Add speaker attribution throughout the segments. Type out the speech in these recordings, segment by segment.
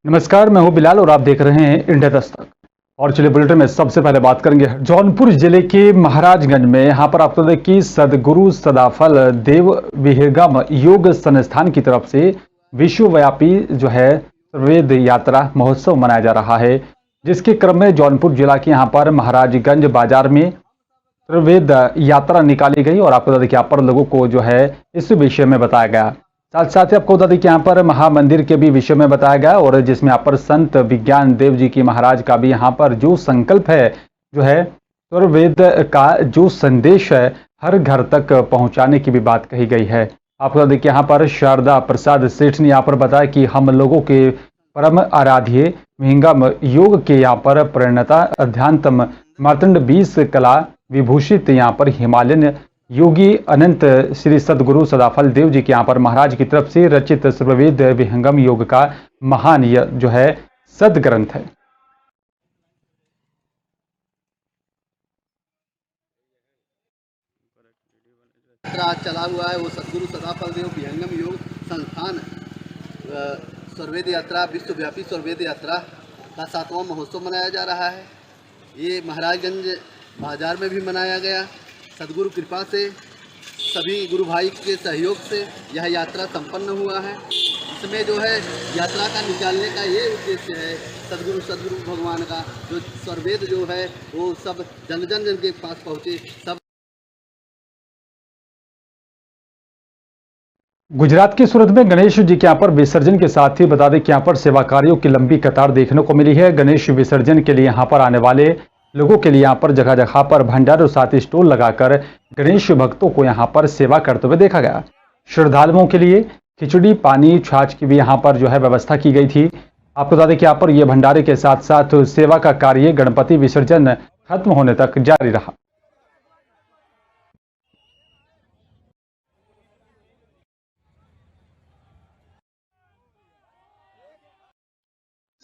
Speaker 1: नमस्कार, मैं हूं बिलाल और आप देख रहे हैं इंडिया दस्तक। और चलिए बुलेटिन में सबसे पहले बात करेंगे जौनपुर जिले के महाराजगंज में। यहां पर आपको दें कि सदगुरु सदाफल देव विहंगम योग संस्थान की तरफ से विश्वव्यापी वेद यात्रा महोत्सव मनाया जा रहा है, जिसके क्रम में जौनपुर जिला के यहां पर महाराजगंज बाजार में वेद यात्रा निकाली गई और आपको बता दें कि यहाँ पर लोगों को इस विषय में बताया गया। साथ साथ ही आपको बता दें कि यहाँ पर महामंदिर के भी विषय में बताया गया और जिसमें यहाँ पर संत विज्ञान देव जी की महाराज का भी यहाँ पर जो संकल्प है वेद का जो संदेश है हर घर तक पहुंचाने की भी बात कही गई है। आपको बता दें कि यहाँ पर शारदा प्रसाद सेठ ने यहाँ पर बताया कि हम लोगों के परम आराध्य विहंगम योग के यहाँ पर प्रणेता अध्यात्म मार्तंड 20 कला विभूषित यहाँ पर हिमालयन योगी अनंत श्री सदगुरु सदाफल देव जी के यहाँ पर महाराज की तरफ से रचित सर्ववेद विहंगम योग का महान सदग्रंथ है।
Speaker 2: आज चला हुआ है वो सदगुरु सदाफल देव विहंगम योग संस्थान सर्ववेद यात्रा विश्वव्यापी सर्ववेद यात्रा का 7वां महोत्सव मनाया जा रहा है। ये महाराजगंज बाजार में भी मनाया गया। सदगुरु कृपा से सभी गुरु भाई के सहयोग से यह यात्रा संपन्न हुआ है। इसमें यात्रा का निकालने का ये उद्देश्य है सदगुरु भगवान का जो सर्ववेद वो सब जन जन के पास पहुँचे। सब
Speaker 1: गुजरात के सूरत में गणेश जी के यहाँ पर विसर्जन के साथ ही बता दें कि यहाँ पर सेवाकारियों की लंबी कतार देखने को मिली है। गणेश विसर्जन के लिए यहाँ पर आने वाले लोगों के लिए यहाँ पर जगह जगह पर भंडारे और साथ ही स्टॉल लगाकर गणेश भक्तों को यहाँ पर सेवा करते हुए देखा गया। श्रद्धालुओं के लिए खिचड़ी पानी छाछ की भी यहाँ पर व्यवस्था की गई थी। आपको बता दें कि यहाँ पर यह भंडारे के साथ साथ सेवा का कार्य गणपति विसर्जन खत्म होने तक जारी रहा।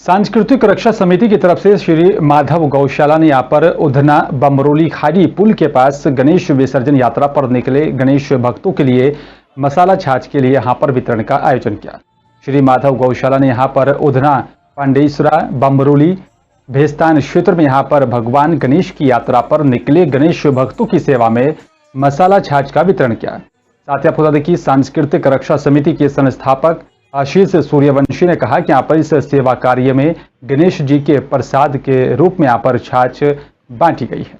Speaker 1: सांस्कृतिक रक्षा समिति की तरफ से श्री माधव गौशाला ने यहाँ पर उधना बमरोली खाड़ी पुल के पास गणेश विसर्जन यात्रा पर निकले गणेश भक्तों के लिए मसाला छाछ के लिए यहाँ पर वितरण का आयोजन किया। श्री माधव गौशाला ने यहाँ पर उधना पांडेसरा बमरोली भेस्तान क्षेत्र में यहाँ पर भगवान गणेश की यात्रा पर निकले गणेश भक्तों की सेवा में मसाला छाछ का वितरण किया। साथ ही आपको बता दें कि सांस्कृतिक रक्षा समिति के संस्थापक आशीष सूर्यवंशी ने कहा कि यहाँ पर इस सेवा कार्य में गणेश जी के प्रसाद के रूप में यहाँ पर छाछ बांटी गई है।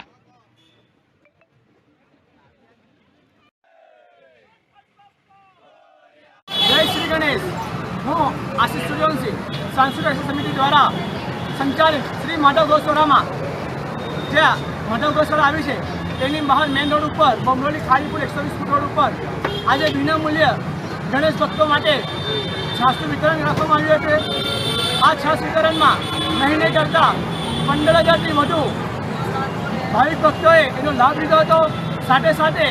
Speaker 3: जय श्री गणेश। हूँ आशीष सूर्यवंशी सांस्कृतिक रक्षा समिति द्वारा संचालित श्री माधव गौशाળામાં જ્યાં માધવ ગૌશાળા આવી છે તેની બહાર મેઇન રોડ ઉપર બમરોલી ખાડીપુર 120 ફૂટ રોડ ઉપર આજે વિનામૂલ્ય ગણેશ ભક્તો માટે છાસનું વિતરણ રાખવામાં આવ્યું છે। આ છાસ વિતરણમાં મહિને કરતાં 15,000થી વધુ ભાવિક ભક્તોએ એનો લાભ લીધો હતો। સાથે સાથે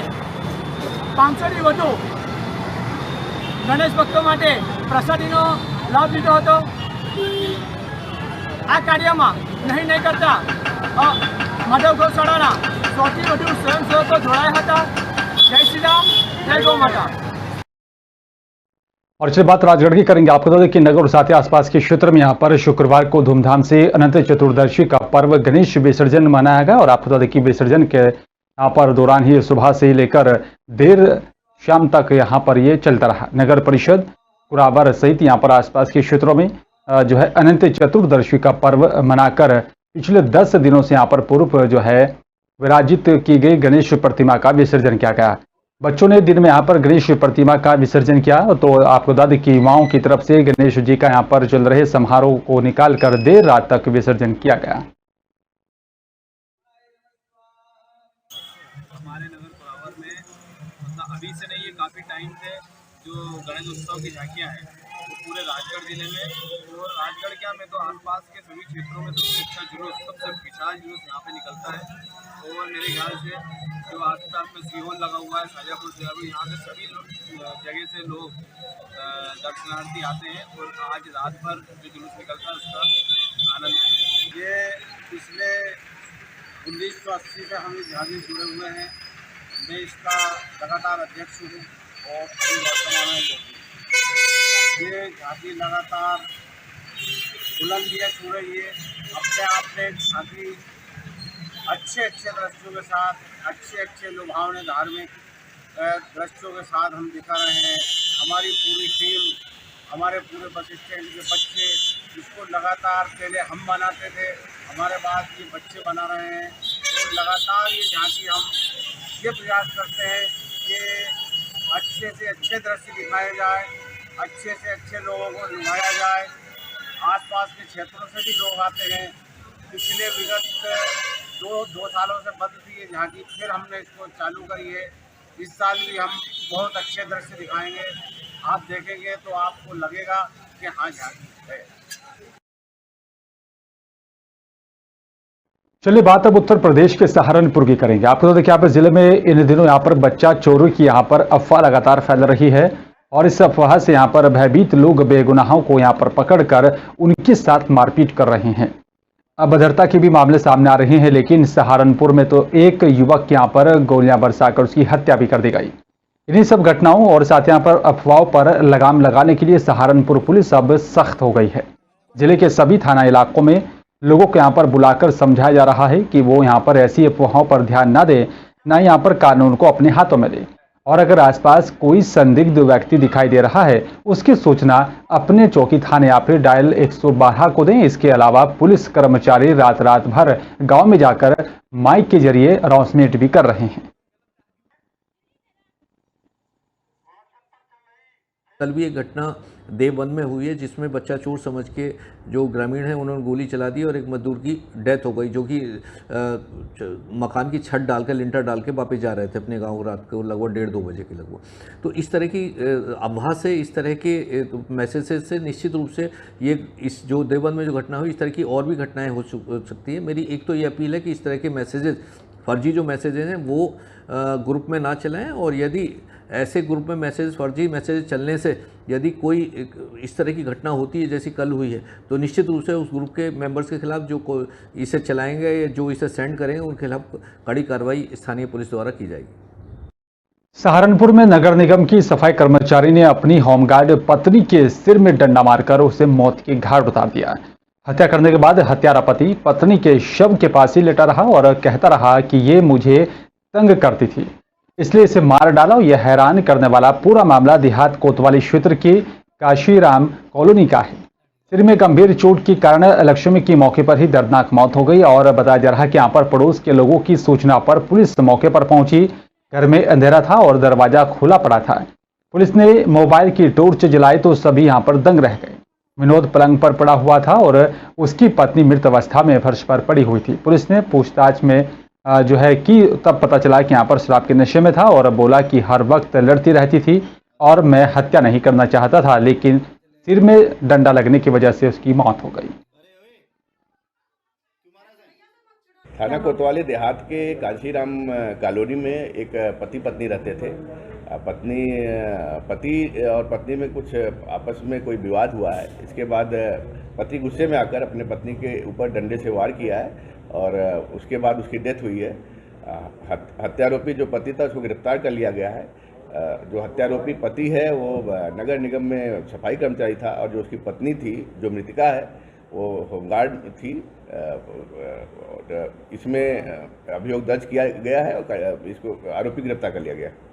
Speaker 3: 500થી વધુ ગણેશ ભક્તો માટે પ્રસાદીનો લાભ લીધો હતો। આ કાર્યમાં નહીં કરતા માધવ ગૌશાળાના 100થી વધુ સ્વયંસેવકો જોડાયા હતા। જય શ્રી રામ, જય ગौ माता।
Speaker 1: और चलिए बात राजगढ़ की करेंगे। आपको बता दें कि नगर और साथ ही आसपास के क्षेत्र में यहाँ पर शुक्रवार को धूमधाम से अनंत चतुर्दशी का पर्व गणेश विसर्जन मनाया गया और आपको बता दें कि विसर्जन के यहाँ पर दौरान ही सुबह से लेकर देर शाम तक यहाँ पर ये चलता रहा। नगर परिषद कुराबर सहित यहाँ पर आसपास के क्षेत्रों में अनंत चतुर्दशी का पर्व मनाकर पिछले 10 दिनों से यहाँ पर पूर्व विराजित की गई गणेश प्रतिमा का विसर्जन किया गया। बच्चों ने दिन में यहाँ पर गणेश प्रतिमा का विसर्जन किया। तो आपको बता दें कि युवाओं की तरफ से गणेश जी का यहाँ पर चल रहे समारोह को निकालकर देर रात तक विसर्जन किया गया।
Speaker 4: हमारे नगर कुरावर में मतलब अभी से नहीं, ये काफ़ी टाइम से जो गणेश उत्सव की झांकियाँ हैं वो पूरे राजगढ़ जिले में और राजगढ़ क्या में तो आसपास के सभी क्षेत्रों में सबसे अच्छा जुलूस, सबसे विशाल जुलूस यहाँ पे निकलता है। और मेरे ख्याल से जो आसपास में सीहोर लगा हुआ है, शाजापुर से अभी यहाँ से सभी जगह से लोग दर्शनार्थी आते हैं और आज रात भर जो जुलूस निकलता है उसका आनंद। ये पिछले 1980 से हम इस झांकी से जुड़े हुए हैं। मैं इसका लगातार अध्यक्ष हूँ और अभी वर्तमान में ये झांकी लगातार बुलंद ये छू रही है। अपने आप में काफ़ी अच्छे अच्छे दृश्यों के साथ, अच्छे अच्छे लुभावने धार्मिक दृश्यों के साथ हम दिखा रहे हैं। हमारी पूरी टीम, हमारे पूरे बस स्टैंड के बच्चे, इसको लगातार पहले हम बनाते थे, हमारे बाद ये बच्चे बना रहे हैं। तो लगातार ये झांकी हम ये प्रयास करते हैं कि अच्छे से अच्छे दृश्य दिखाए जाए, अच्छे से अच्छे लोगों को लुभाया जाए। आसपास के क्षेत्रों से भी लोग आते हैं। पिछले विगत दो सालों से बंद थी ये झांकी, फिर हमने इसको चालू करी है। इस साल भी हम बहुत अच्छे दृश्य दिखाएंगे। आप देखेंगे तो आपको लगेगा कि हाँ झांकी है।
Speaker 1: चलिए बात अब उत्तर प्रदेश के सहारनपुर की करेंगे। आपको तो देखिए यहाँ पर जिले में इन दिनों यहाँ पर बच्चा चोरी की यहाँ पर अफवाह लगातार फैल रही है और इस अफवाह से यहाँ पर भयभीत लोग बेगुनाहों को यहाँ पर पकड़कर उनके साथ मारपीट कर रहे हैं। अब भद्रता के भी मामले सामने आ रहे हैं, लेकिन सहारनपुर में तो एक युवक के यहाँ पर गोलियां बरसाकर उसकी हत्या भी कर दी गई। इन्हीं सब घटनाओं और साथ यहाँ पर अफवाहों पर लगाम लगाने के लिए सहारनपुर पुलिस अब सख्त हो गई है। जिले के सभी थाना इलाकों में लोगों को यहाँ पर बुलाकर समझाया जा रहा है कि वो यहाँ पर ऐसी अफवाहों पर ध्यान न दें, न यहाँ पर कानून को अपने हाथों में लें और अगर आसपास कोई संदिग्ध व्यक्ति दिखाई दे रहा है उसकी सूचना अपने चौकी थाने या फिर डायल 112 को दें। इसके अलावा पुलिस कर्मचारी रात रात भर गांव में जाकर माइक के जरिए अनाउंसमेंट भी कर रहे हैं।
Speaker 5: कल भी एक घटना देवबंद में हुई है जिसमें बच्चा चोर समझ के जो ग्रामीण है उन्होंने गोली चला दी और एक मजदूर की डेथ हो गई, जो कि मकान की छत डालकर लिंटर डाल के वापस जा रहे थे अपने गांव रात को लगभग 1:30-2 बजे के लगभग। तो इस तरह की अफवाह से, इस तरह के मैसेजेस से निश्चित रूप से ये इस जो देवबंद में जो घटना हुई, इस तरह की और भी घटनाएँ हो सकती है। मेरी एक तो ये अपील है कि इस तरह के मैसेजेस, फर्जी जो मैसेजेस हैं वो ग्रुप में ना चलाएं और यदि ऐसे ग्रुप में मैसेज, फर्जी मैसेज चलने से यदि कोई इस तरह की घटना होती है जैसी कल हुई है तो निश्चित रूप से उस ग्रुप के मेंबर्स के खिलाफ जो इसे चलाएंगे या जो इसे सेंड करेंगे उनके खिलाफ कड़ी कार्रवाई स्थानीय पुलिस द्वारा की जाएगी।
Speaker 1: सहारनपुर में नगर निगम की सफाई कर्मचारी ने अपनी होमगार्ड पत्नी के सिर में डंडा मारकर उसे मौत के घाट उतार दिया। हत्या करने के बाद हत्यारा पति पत्नी के शव के पास ही लेटा रहा और कहता रहा कि ये मुझे तंग करती थी, इसलिए इसे मार डाला। यह हैरान करने वाला पूरा मामला देहात कोतवाली क्षेत्र के काशीराम कॉलोनी का है। सिर में गंभीर चोट के कारण लक्ष्मी की मौके पर ही दर्दनाक मौत हो गई और बताया जा रहा है कि यहाँ पर पड़ोस के लोगों की सूचना पर पुलिस मौके पर पहुंची। घर में अंधेरा था और दरवाजा खुला पड़ा था। पुलिस ने मोबाइल की टॉर्च जलाई तो सभी यहाँ पर दंग रह गए। विनोद पलंग पर पड़ा हुआ था और उसकी पत्नी मृत अवस्था में फर्श पर पड़ी हुई थी। पुलिस ने पूछताछ में जो है कि तब पता चला कि यहाँ पर शराब के नशे में था और बोला कि हर वक्त लड़ती रहती थी और मैं हत्या नहीं करना चाहता था, लेकिन सिर में डंडा लगने की वजह से उसकी मौत हो गई।
Speaker 6: थाना कोतवाली देहात के काशीराम कॉलोनी में एक पति पत्नी रहते थे। पति और पत्नी में कुछ आपस में कोई विवाद हुआ है। इसके बाद पति गुस्से में आकर अपने पत्नी के ऊपर डंडे से वार किया है और उसके बाद उसकी डेथ हुई है। हत्यारोपी जो पति था उसको गिरफ्तार कर लिया गया है। जो हत्यारोपी पति है वो नगर निगम में सफाई कर्मचारी था और जो उसकी पत्नी थी, जो मृतिका है, वो होमगार्ड थी। इसमें अभियोग दर्ज किया गया है और इसको आरोपी गिरफ्तार कर लिया गया है।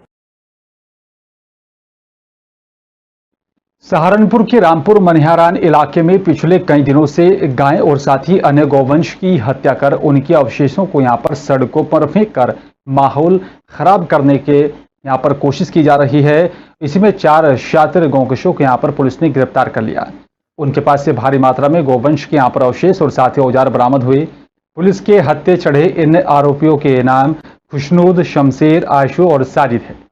Speaker 1: सहारनपुर के रामपुर मनिहारान इलाके में पिछले कई दिनों से गाय और साथ ही अन्य गौवंश की हत्या कर उनके अवशेषों को यहां पर सड़कों पर फेंक कर माहौल खराब करने के यहां पर कोशिश की जा रही है। इसी में 4 शातिर गौकशों को यहां पर पुलिस ने गिरफ्तार कर लिया। उनके पास से भारी मात्रा में गौवंश के यहां पर अवशेष और साथ ही औजार बरामद हुए। पुलिस के हत्थे चढ़े इन आरोपियों के नाम खुशनूद, शमशेर, आशु और साजिद है।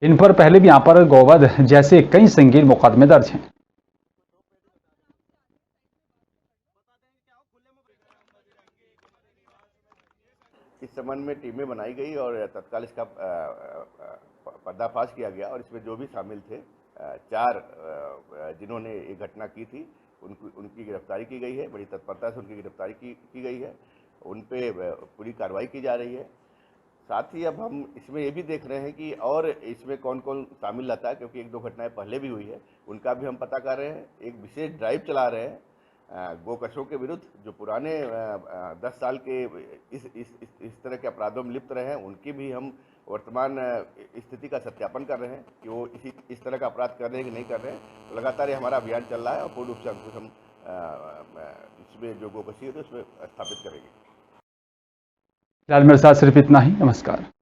Speaker 1: इन पर पहले भी यहां पर गौवध जैसे कई संगीन मुकदमे दर्ज हैं।
Speaker 6: इस संबंध में टीमें बनाई गई और तत्काल इसका पर्दाफाश किया गया और इसमें जो भी शामिल थे 4 जिन्होंने ये घटना की थी उनकी गिरफ्तारी की गई है। बड़ी तत्परता से उनकी गिरफ्तारी की गई है। उन पे पूरी कार्रवाई की जा रही है। साथ ही अब हम इसमें ये भी देख रहे हैं कि और इसमें कौन कौन शामिल रहता है, क्योंकि 1-2 घटनाएं पहले भी हुई है, उनका भी हम पता कर रहे हैं। एक विशेष ड्राइव चला रहे हैं गोकशों के विरुद्ध जो पुराने 10 साल के इस तरह के अपराधों में लिप्त रहे हैं, उनकी भी हम वर्तमान स्थिति का सत्यापन कर रहे हैं कि वो इस तरह का अपराध कर रहे हैं कि नहीं कर रहे हैं। तो लगातार ये हमारा अभियान चल रहा है और पूर्ण रूप से अंकुश हम इसमें जो गोकशी है उसमें स्थापित करेंगे।
Speaker 1: फिलहाल मेरे साथ सिर्फ इतना ही। नमस्कार।